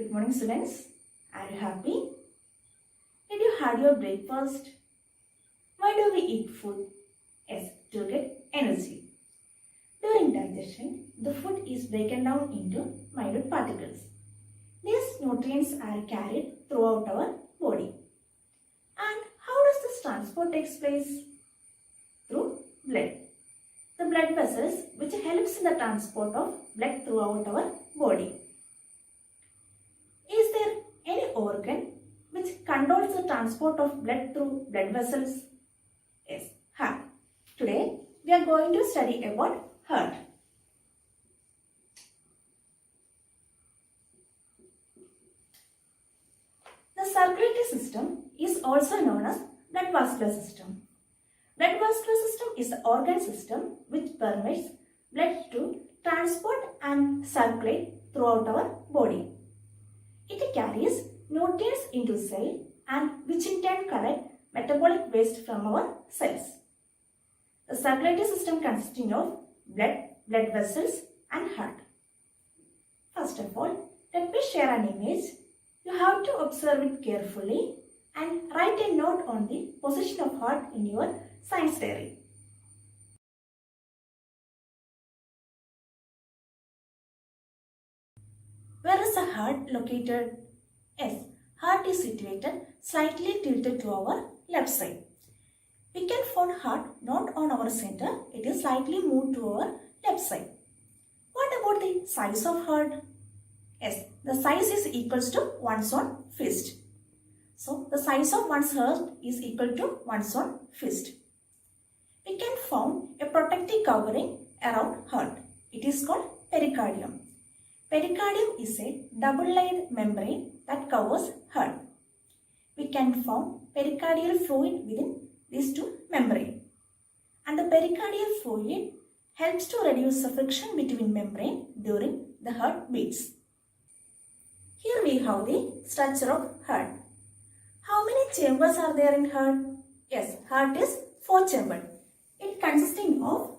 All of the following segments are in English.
Good morning, students. Are you happy? Did you have your breakfast? Why do we eat food? Yes, to get energy. During digestion, the food is broken down into minute particles. These nutrients are carried throughout our body. And how does this transport take place? Through blood. The blood vessels which helps in the transport of blood throughout our body. Is there any organ which controls the transport of blood through blood vessels? Yes, heart. Today we are going to study about heart. The circulatory system is also known as blood vascular system. Blood vascular system is the organ system which permits blood to transport and circulate throughout our body. It carries nutrients into cell and which in turn collect metabolic waste from our cells. The circulatory system consisting of blood vessels and heart. First of all, let me share an image. You have to observe it carefully and write a note on the position of heart in your science diary. Where is the heart located? Yes, heart is situated slightly tilted to our left side. We can find heart not on our center, it is slightly moved to our left side. What about the size of heart? Yes, the size is equals to one's own fist. So, the size of one's heart is equal to one's own fist. We can find a protective covering around heart. It is called pericardium. Pericardium is a double-layered membrane that covers heart. We can find pericardial fluid within these two membranes. And the pericardial fluid helps to reduce the friction between membrane during the heart beats. Here we have the structure of heart. How many chambers are there in heart? Yes, heart is 4 chambers. It consisting of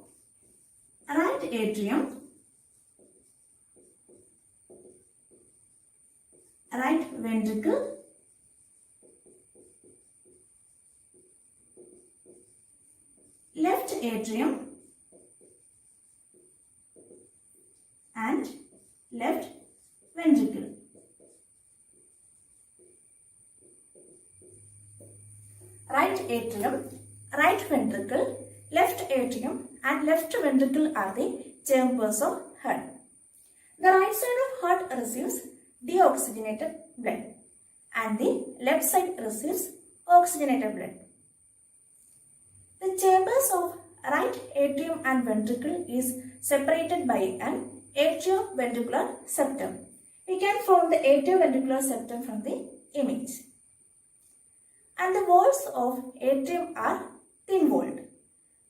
right atrium, right ventricle, left atrium and left ventricle. Right atrium, right ventricle, left atrium and left ventricle are the chambers of heart. The right side of heart receives deoxygenated blood and the left side receives oxygenated blood. The chambers of right atrium and ventricle is separated by an atrioventricular septum. We can form the atrioventricular septum from the image. And the walls of atrium are thin-walled,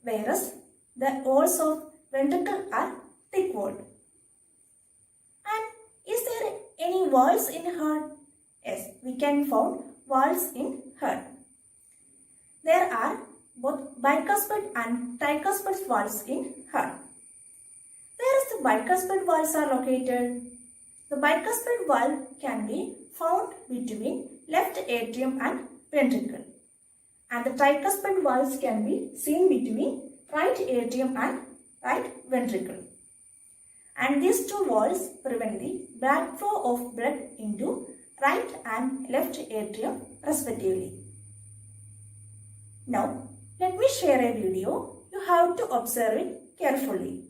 whereas the walls of ventricle are thick-walled. And is there any walls in heart? Yes, we can find walls in heart. There are both bicuspid and tricuspid walls in heart. Where is the bicuspid walls are located? The bicuspid wall can be found between left atrium and ventricle. And the tricuspid walls can be seen between right atrium and right ventricle. And these two walls prevent the backflow of blood into right and left atrium respectively. Now, let me share a video. You have to observe it carefully.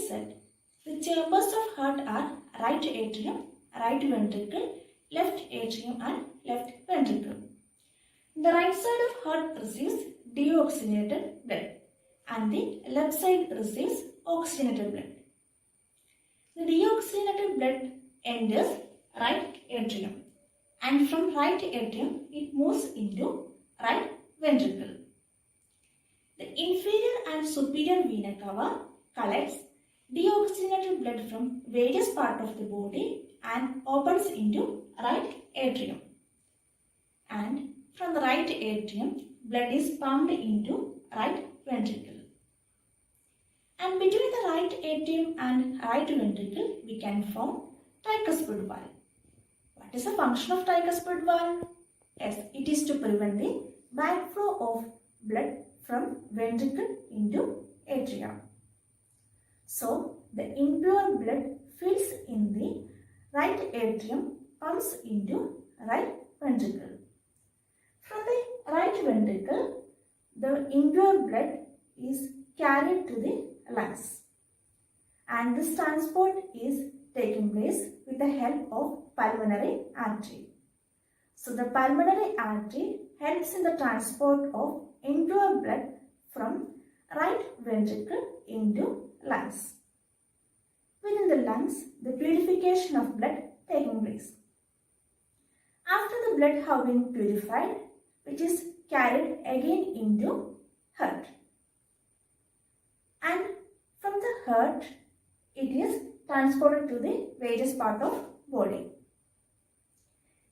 said, the chambers of heart are right atrium, right ventricle, left atrium and left ventricle. The right side of heart receives deoxygenated blood and the left side receives oxygenated blood. The deoxygenated blood enters right atrium and from right atrium it moves into right ventricle. The inferior and superior vena cava collects deoxygenated blood from various parts of the body and opens into right atrium. And from the right atrium, blood is pumped into right ventricle. And between the right atrium and right ventricle, we can form tricuspid valve. What is the function of tricuspid valve? Yes, it is to prevent the backflow of blood from ventricle into atria. So, the impure blood fills in the right atrium, pumps into right ventricle. From the right ventricle, the impure blood is carried to the lungs. And this transport is taking place with the help of pulmonary artery. So, the pulmonary artery helps in the transport of impure blood from right ventricle into lungs. Within the lungs, the purification of blood taking place. After the blood have been purified, which is carried again into heart. And from the heart, it is transported to the various part of body.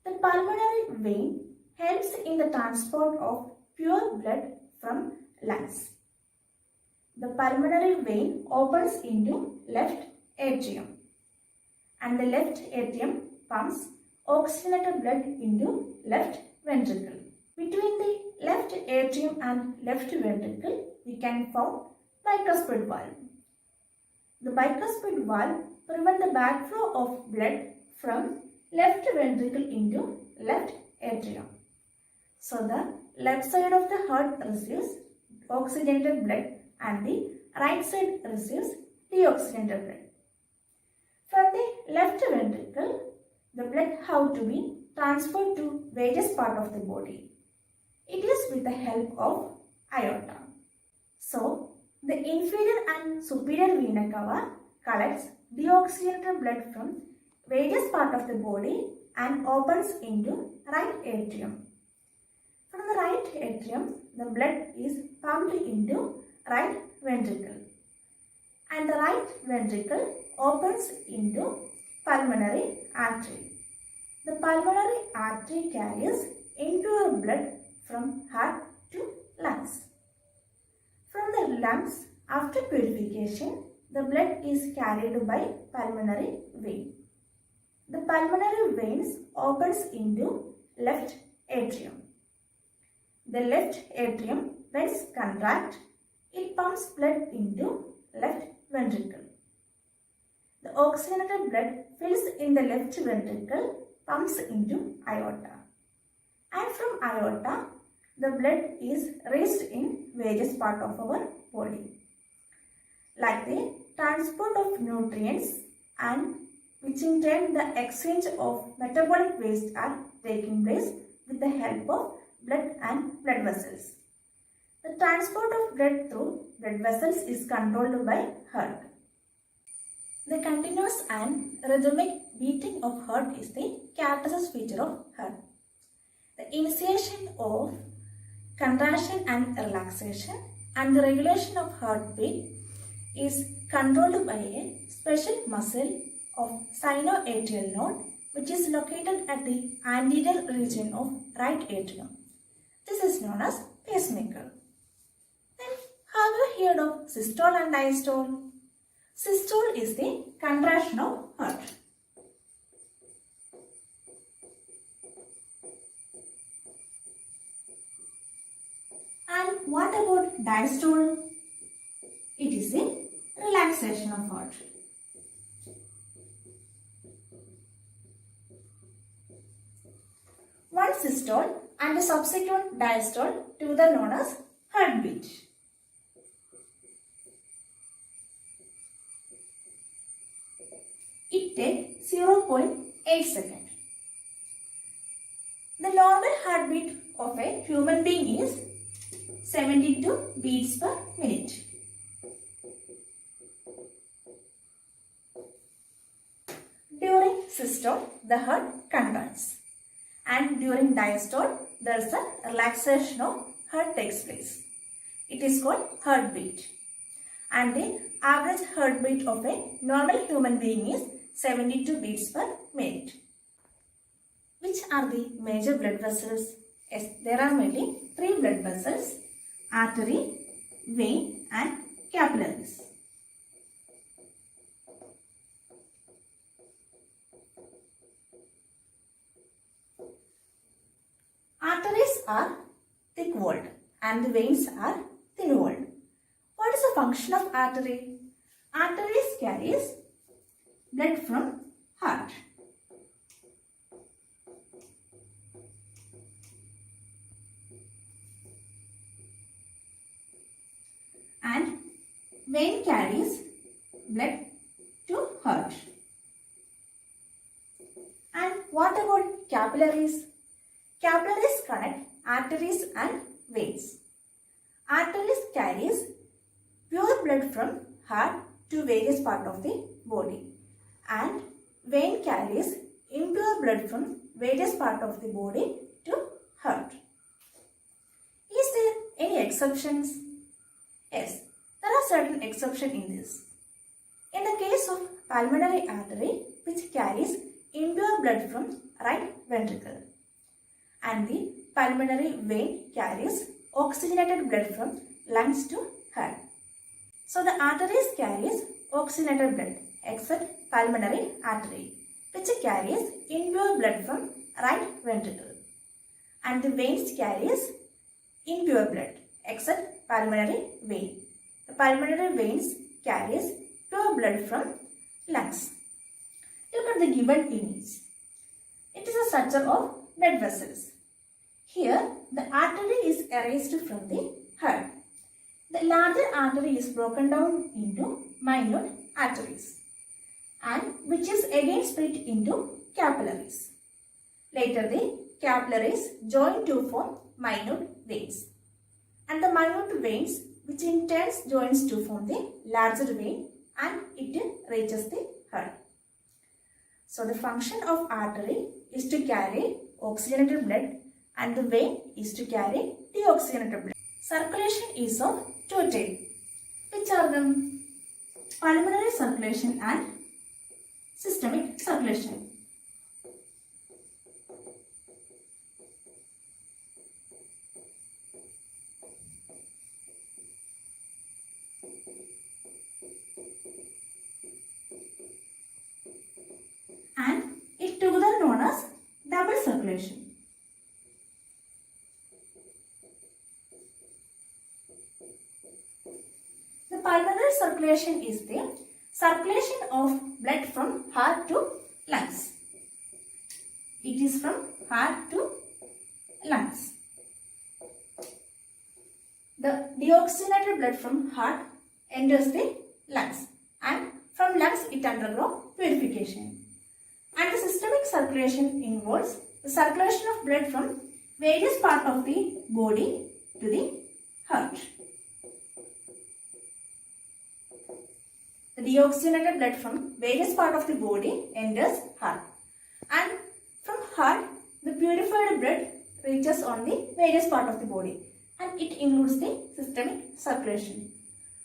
The pulmonary vein helps in the transport of pure blood from lungs. The pulmonary vein opens into left atrium and the left atrium pumps oxygenated blood into left ventricle. Between the left atrium and left ventricle, we can form bicuspid valve. The bicuspid valve prevents the backflow of blood from left ventricle into left atrium. So the left side of the heart receives oxygenated blood and the right side receives deoxygenated blood. From the left ventricle, the blood have to be transferred to various parts of the body. It is with the help of aorta. So, the inferior and superior vena cava collects deoxygenated blood from various parts of the body and opens into right atrium. From the right atrium, the blood is pumped into right ventricle and the right ventricle opens into pulmonary artery. The pulmonary artery carries impure blood from heart to lungs. From the lungs, after purification, the blood is carried by pulmonary vein. The pulmonary veins opens into left atrium. The left atrium, when it contracts, it pumps blood into left ventricle. The oxygenated blood fills in the left ventricle, pumps into aorta. And from aorta, the blood is raised in various parts of our body. Like the transport of nutrients and which in turn the exchange of metabolic waste are taking place with the help of blood and blood vessels. The transport of blood through blood vessels is controlled by heart. The continuous and rhythmic beating of heart is the characteristic feature of heart. The initiation of contraction and relaxation and the regulation of heartbeat is controlled by a special muscle of sinoatrial node which is located at the anterior region of right atrium. This is known as pacemaker. Then have you heard of systole and diastole? Systole is the contraction of heart. And what about diastole? It is the relaxation of heart. One systole and a subsequent diastole together known as heartbeat. take 0.8 seconds. The normal heartbeat of a human being is 72 beats per minute. During systole, the heart contracts, and during diastole, there is a relaxation of heart takes place. It is called heartbeat, and the average heartbeat of a normal human being is 72 beats per minute. Which are the major blood vessels? Yes, there are mainly 3 blood vessels: artery, vein and capillaries. Arteries are thick-walled and the veins are thin-walled. What is the function of artery? Arteries carries blood from heart. And vein carries blood to heart. And what about capillaries? Capillaries connect arteries and veins. Arteries carries pure blood from heart to various parts of the body, and vein carries impure blood from various parts of the body to heart. Is there any exceptions? Yes, there are certain exceptions in this. In the case of pulmonary artery, which carries impure blood from right ventricle, and the pulmonary vein carries oxygenated blood from lungs to heart. So the arteries carries oxygenated blood except pulmonary artery, which carries impure blood from right ventricle, and the veins carries impure blood except pulmonary vein. The pulmonary veins carries pure blood from lungs. Look at the given image. It is a structure of blood vessels. Here, the artery is erased from the heart. The larger artery is broken down into minute arteries, and which is again split into capillaries. Later, the capillaries join to form minute veins, and the minute veins, which in turn joins to form the larger vein, and it reaches the heart. So the function of artery is to carry oxygenated blood, and the vein is to carry deoxygenated blood. Circulation is of two types. Which are them? Pulmonary circulation and systemic circulation. And it together known as double circulation. The pulmonary circulation is the circulation of blood from heart to lungs. It is from heart to lungs. The deoxygenated blood from heart enters the lungs, and from lungs it undergoes purification. And the systemic circulation involves the circulation of blood from various parts of the body to the heart. The deoxygenated blood from various parts of the body enters heart, and from heart the purified blood reaches on the various parts of the body, and it includes the systemic circulation.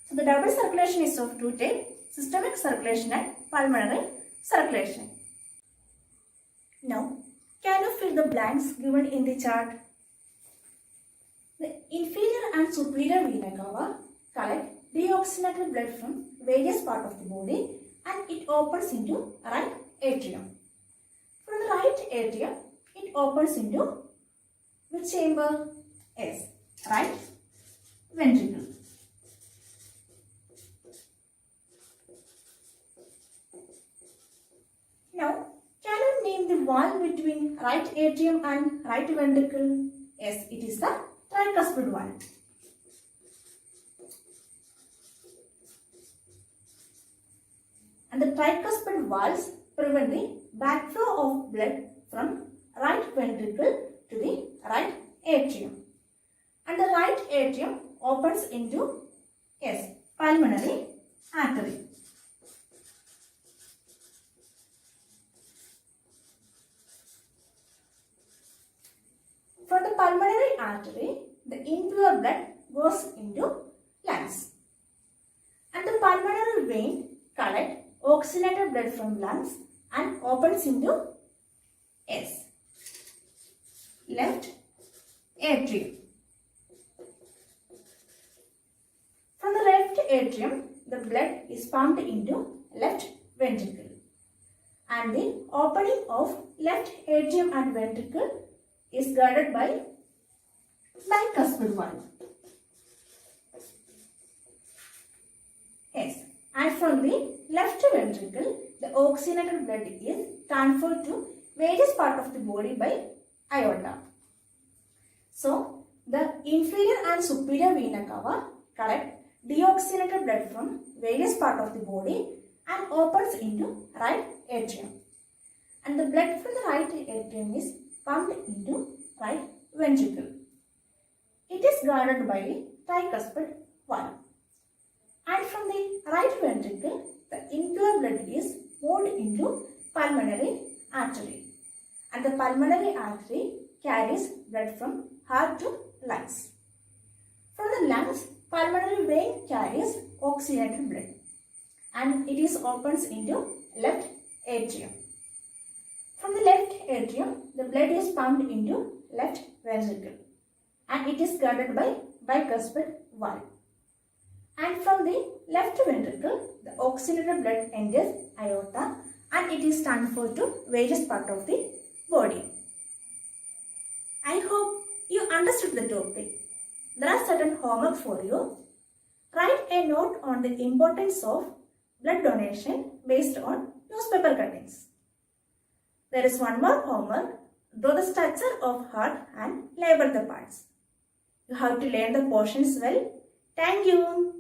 So the double circulation is of two types: systemic circulation and pulmonary circulation. Now, can you fill the blanks given in the chart? The inferior and superior vena cava collect deoxygenated blood from various parts of the body, and it opens into right atrium. From the right atrium, it opens into which chamber? Yes, right ventricle. Now, can you name the wall between right atrium and right ventricle? Yes, it is the tricuspid wall. And the tricuspid walls prevent the backflow of blood from right ventricle to the right atrium. And the right atrium opens into pulmonary artery. From the pulmonary artery, the impure blood goes into lungs. And the pulmonary vein collects oxygenated blood from lungs and opens into left atrium. From the left atrium, the blood is pumped into left ventricle. And the opening of left atrium and ventricle is guarded by bicuspid valve. And from the left ventricle, the oxygenated blood is transferred to various parts of the body by aorta. So, the inferior and superior vena cava collect deoxygenated blood from various parts of the body and opens into right atrium. And the blood from the right atrium is pumped into right ventricle. It is guarded by tricuspid valve. And from the right ventricle, the impure blood is moved into pulmonary artery. And the pulmonary artery carries blood from heart to lungs. From the lungs, pulmonary vein carries oxygenated blood. And it is opens into left atrium. From the left atrium, the blood is pumped into left ventricle. And it is guarded by bicuspid valve. And from the left ventricle, the oxygenated blood enters aorta and it is transferred to various parts of the body. I hope you understood the topic. There are certain homework for you. Write a note on the importance of blood donation based on newspaper cuttings. There is one more homework. Draw the structure of heart and label the parts. You have to learn the portions well. Thank you.